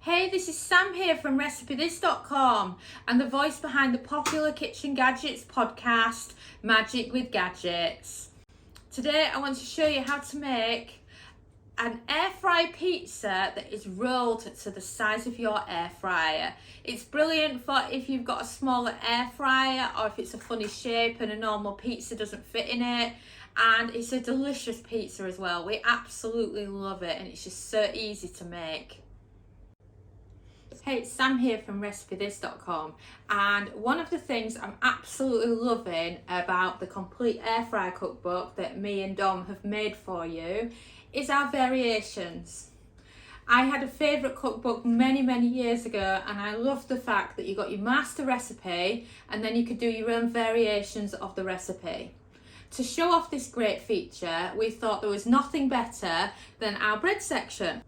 Hey, this is Sam here from RecipeThis.com and the voice behind the popular Kitchen Gadgets podcast, Magic with Gadgets. Today I want to show you how to make an air fry pizza that is rolled to the size of your air fryer. It's brilliant for if you've got a smaller air fryer or if it's a funny shape and a normal pizza doesn't fit in it. And it's a delicious pizza as well. We absolutely love it and it's just so easy to make. Hey, it's Sam here from RecipeThis.com, and one of the things I'm absolutely loving about the complete air fry cookbook that me and Dom have made for you is our variations. I had a favourite cookbook many years ago, and I loved the fact that you got your master recipe and then you could do your own variations of the recipe. To show off this great feature, we thought there was nothing better than our bread section.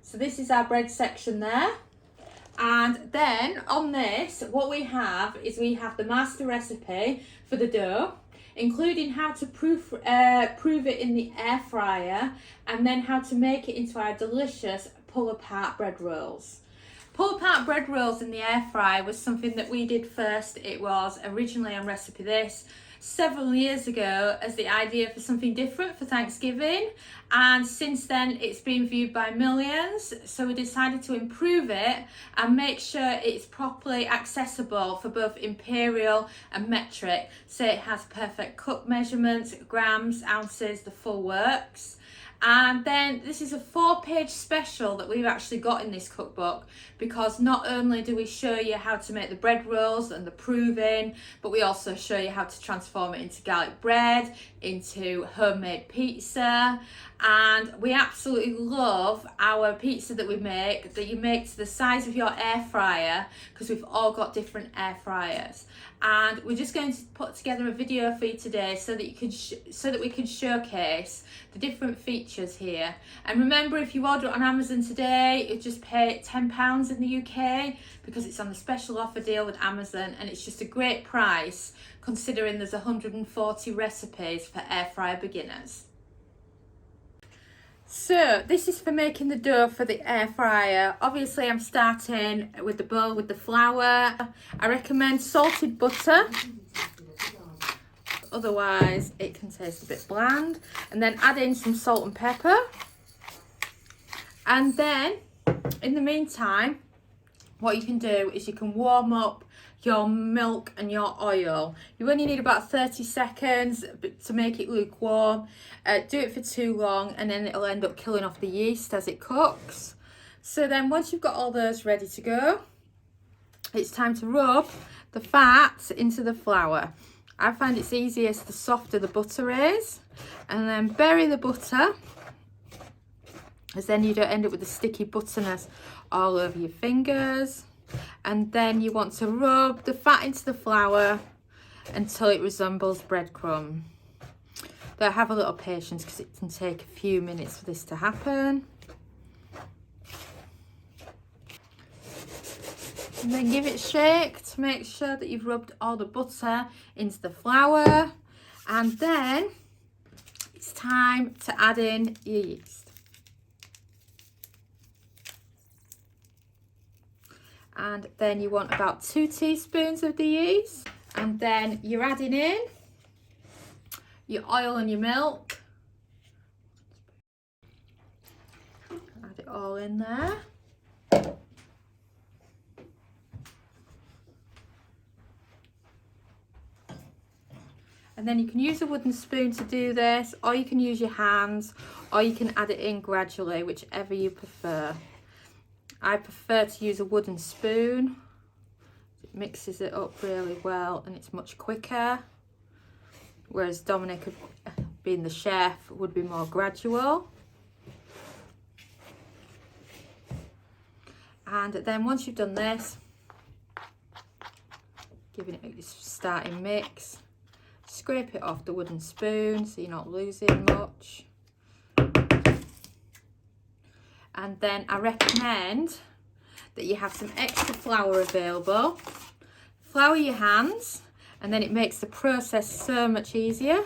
So this is our bread section there. And then on this, what we have is we have the master recipe for the dough, including how to prove it in the air fryer, and then how to make it into our delicious pull-apart bread rolls. Pull-apart bread rolls in the air fry was something that we did first. It was originally on Recipe This several years ago as the idea for something different for Thanksgiving, and since then it's been viewed by millions, so we decided to improve it and make sure it's properly accessible for both imperial and metric, so it has perfect cup measurements, grams, ounces, the full works. And then this is a 4-page special that we've actually got in this cookbook, because not only do we show you how to make the bread rolls and the proving, but we also show you how to transform it into garlic bread, into homemade pizza. And we absolutely love our pizza that you make to the size of your air fryer, because we've all got different air fryers. And we're just going to put together a video for you today so that you can we can showcase the different features here. And remember, if you order it on Amazon today, you just pay £10 in the UK, because it's on the special offer deal with Amazon, and it's just a great price considering there's 140 recipes for air fryer beginners. So this is for making the dough for the air fryer. Obviously I'm starting with the bowl with the flour. I recommend salted butter, otherwise it can taste a bit bland. And then add in some salt and pepper. And then in the meantime, what you can do is you can warm up your milk and your oil. You only need about 30 seconds to make it lukewarm. Do it for too long and then it'll end up killing off the yeast as it cooks. So then once you've got all those ready to go, it's time to rub the fat into the flour. I find it's easiest the softer the butter is, and then bury the butter, as then you don't end up with the sticky butterness all over your fingers. And then you want to rub the fat into the flour until it resembles breadcrumb. But have a little patience, because it can take a few minutes for this to happen. And then give it a shake to make sure that you've rubbed all the butter into the flour. And then it's time to add in your yeast. And then you want about 2 teaspoons of the yeast. And then you're adding in your oil and your milk. Add it all in there. And then you can use a wooden spoon to do this, or you can use your hands, or you can add it in gradually, whichever you prefer. I prefer to use a wooden spoon. It mixes it up really well and it's much quicker. Whereas Dominic, being the chef, would be more gradual. And then once you've done this, giving it a starting mix, scrape it off the wooden spoon so you're not losing much. And then I recommend that you have some extra flour available. Flour your hands, and then it makes the process so much easier.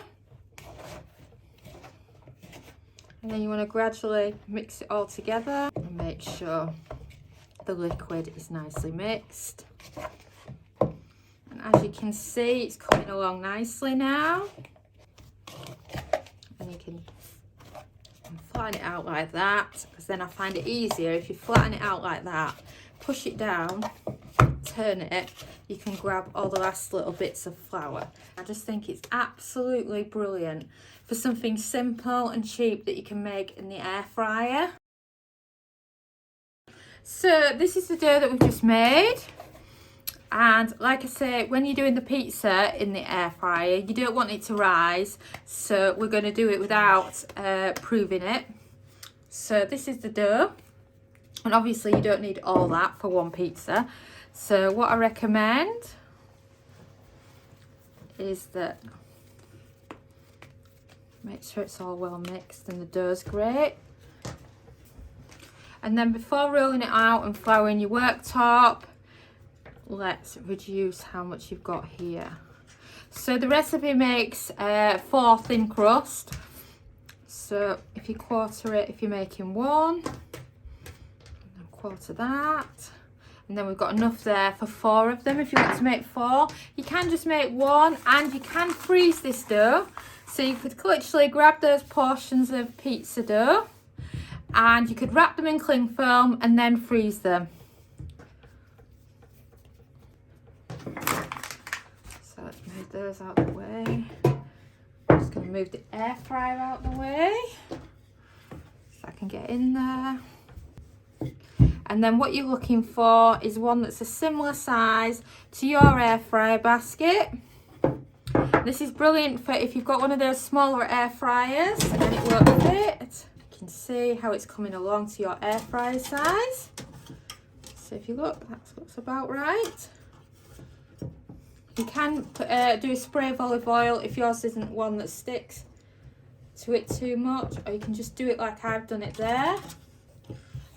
And then you want to gradually mix it all together and make sure the liquid is nicely mixed. And as you can see, it's coming along nicely now. And you can flatten it out like that, because then I find it easier if you flatten it out like that, push it down, turn it, you can grab all the last little bits of flour. I just think it's absolutely brilliant for something simple and cheap that you can make in the air fryer. So this is the dough that we've just made. And like I say, when you're doing the pizza in the air fryer, you don't want it to rise. So we're going to do it without proving it. So this is the dough. And obviously you don't need all that for one pizza. So what I recommend is that make sure it's all well mixed and the dough's great. And then before rolling it out and flouring your worktop, let's reduce how much you've got here. So the recipe makes 4 thin crust. So if you quarter it, if you're making 1, and then quarter that. And then we've got enough there for 4 of them. If you want to make 4, you can just make 1, and you can freeze this dough. So you could literally grab those portions of pizza dough and you could wrap them in cling film and then freeze them. So let's move those out of the way. I'm just going to move the air fryer out of the way so I can get in there. And then what you're looking for is one that's a similar size to your air fryer basket. This is brilliant for if you've got one of those smaller air fryers and it won't fit. You can see how it's coming along to your air fryer size. So if you look, that looks about right. You can do a spray of olive oil if yours isn't one that sticks to it too much, or you can just do it like I've done it there.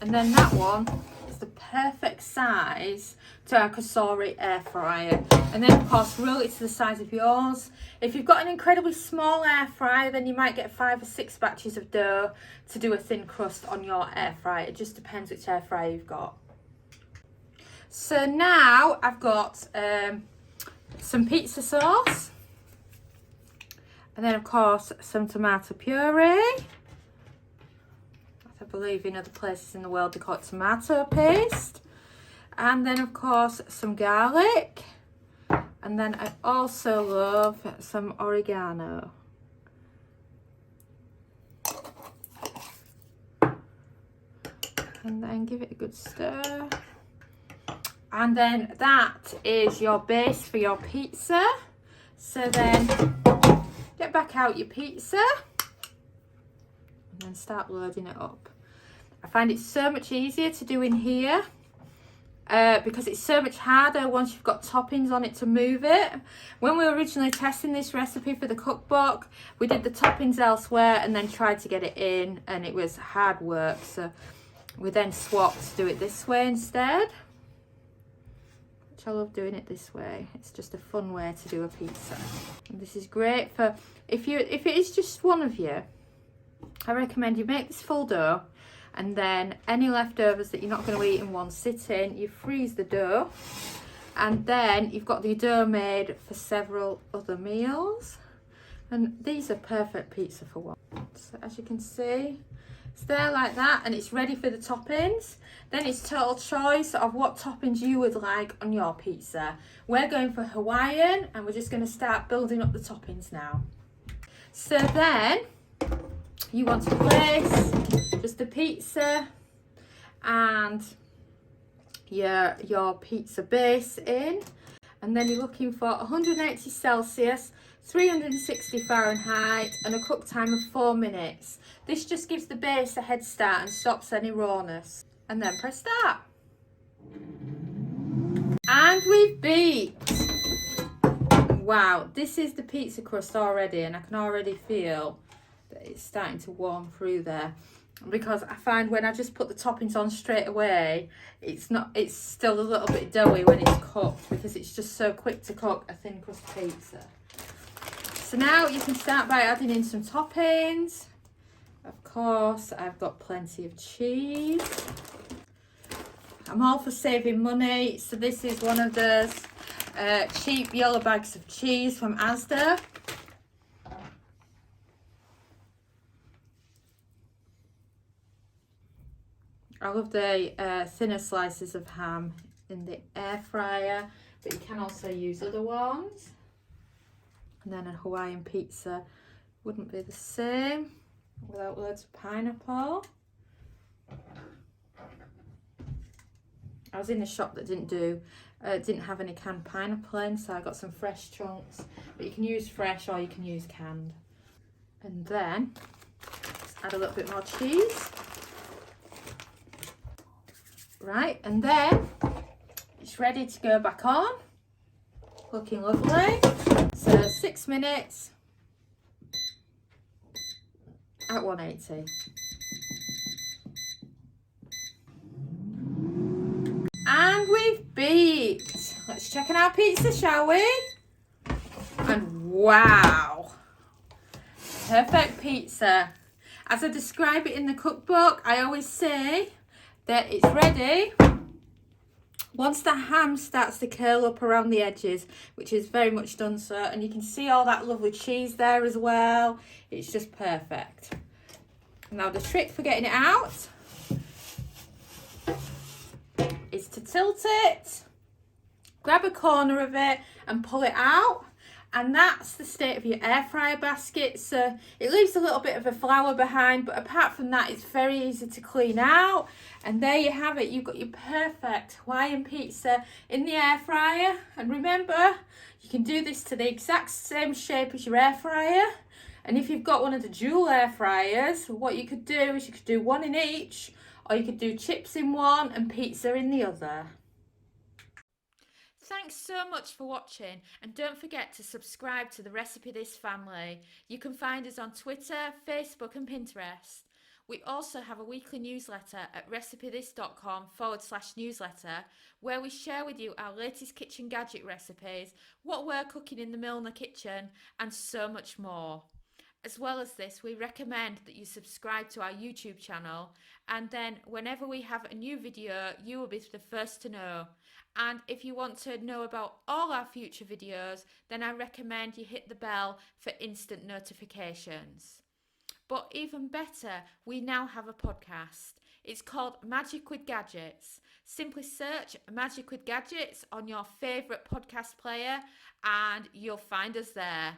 And then that one is the perfect size to our Kasori air fryer. And then of course roll it to the size of yours. If you've got an incredibly small air fryer, then you might get 5 or 6 batches of dough to do a thin crust on your air fryer. It just depends which air fryer you've got. So now I've got some pizza sauce. And then of course some tomato puree. I believe in other places in the world they call it tomato paste. And then of course some garlic. And then I also love some oregano. And then give it a good stir. And then that is your base for your pizza. So then get back out your pizza and then start loading it up. I find it so much easier to do in here because it's so much harder once you've got toppings on it to move it. When we were originally testing this recipe for the cookbook, we did the toppings elsewhere and then tried to get it in, and it was hard work. So we then swapped to do it this way instead. I love doing it this way. It's just a fun way to do a pizza. And this is great for if it is just one of you. I recommend you make this full dough, and then any leftovers that you're not going to eat in one sitting, you freeze the dough, and then you've got the dough made for several other meals. And these are perfect pizza for one. So as you can see, it's there like that, and it's ready for the toppings. Then it's total choice of what toppings you would like on your pizza. We're going for Hawaiian, and we're just going to start building up the toppings now. So then you want to place just the pizza and your pizza base in, and then you're looking for 180 Celsius, 360 Fahrenheit, and a cook time of 4 minutes. This just gives the base a head start and stops any rawness. And then press start. And we've beeped. Wow, this is the pizza crust already, and I can already feel that it's starting to warm through there. Because I find when I just put the toppings on straight away, it's still a little bit doughy when it's cooked, because it's just so quick to cook a thin crust pizza. So now you can start by adding in some toppings. Of course, I've got plenty of cheese. I'm all for saving money, so this is one of those cheap yellow bags of cheese from Asda. I love the thinner slices of ham in the air fryer, but you can also use other ones. And then a Hawaiian pizza wouldn't be the same without loads of pineapple. I was in a shop that didn't have any canned pineapple in, so I got some fresh chunks. But you can use fresh or you can use canned. And then just add a little bit more cheese. Right, and then it's ready to go back on. Looking lovely. So 6 minutes at 180. And we've beeped. Let's check on our pizza, shall we? And wow, perfect pizza. As I describe it in the cookbook, I always say that it's ready once the ham starts to curl up around the edges, which is very much done so, and you can see all that lovely cheese there as well. It's just perfect. Now the trick for getting it out is to tilt it, grab a corner of it and pull it out. And that's the state of your air fryer basket. So it leaves a little bit of a flour behind, but apart from that, it's very easy to clean out. And there you have it. You've got your perfect Hawaiian pizza in the air fryer. And remember, you can do this to the exact same shape as your air fryer. And if you've got one of the dual air fryers, what you could do is you could do one in each, or you could do chips in one and pizza in the other. Thanks so much for watching, and don't forget to subscribe to the Recipe This family. You can find us on Twitter, Facebook and Pinterest. We also have a weekly newsletter at recipethis.com/newsletter where we share with you our latest kitchen gadget recipes, what we're cooking in the Milner kitchen and so much more. As well as this, we recommend that you subscribe to our YouTube channel, and then whenever we have a new video, you will be the first to know. And if you want to know about all our future videos, then I recommend you hit the bell for instant notifications. But even better, we now have a podcast. It's called Magic with Gadgets. Simply search Magic with Gadgets on your favourite podcast player and you'll find us there.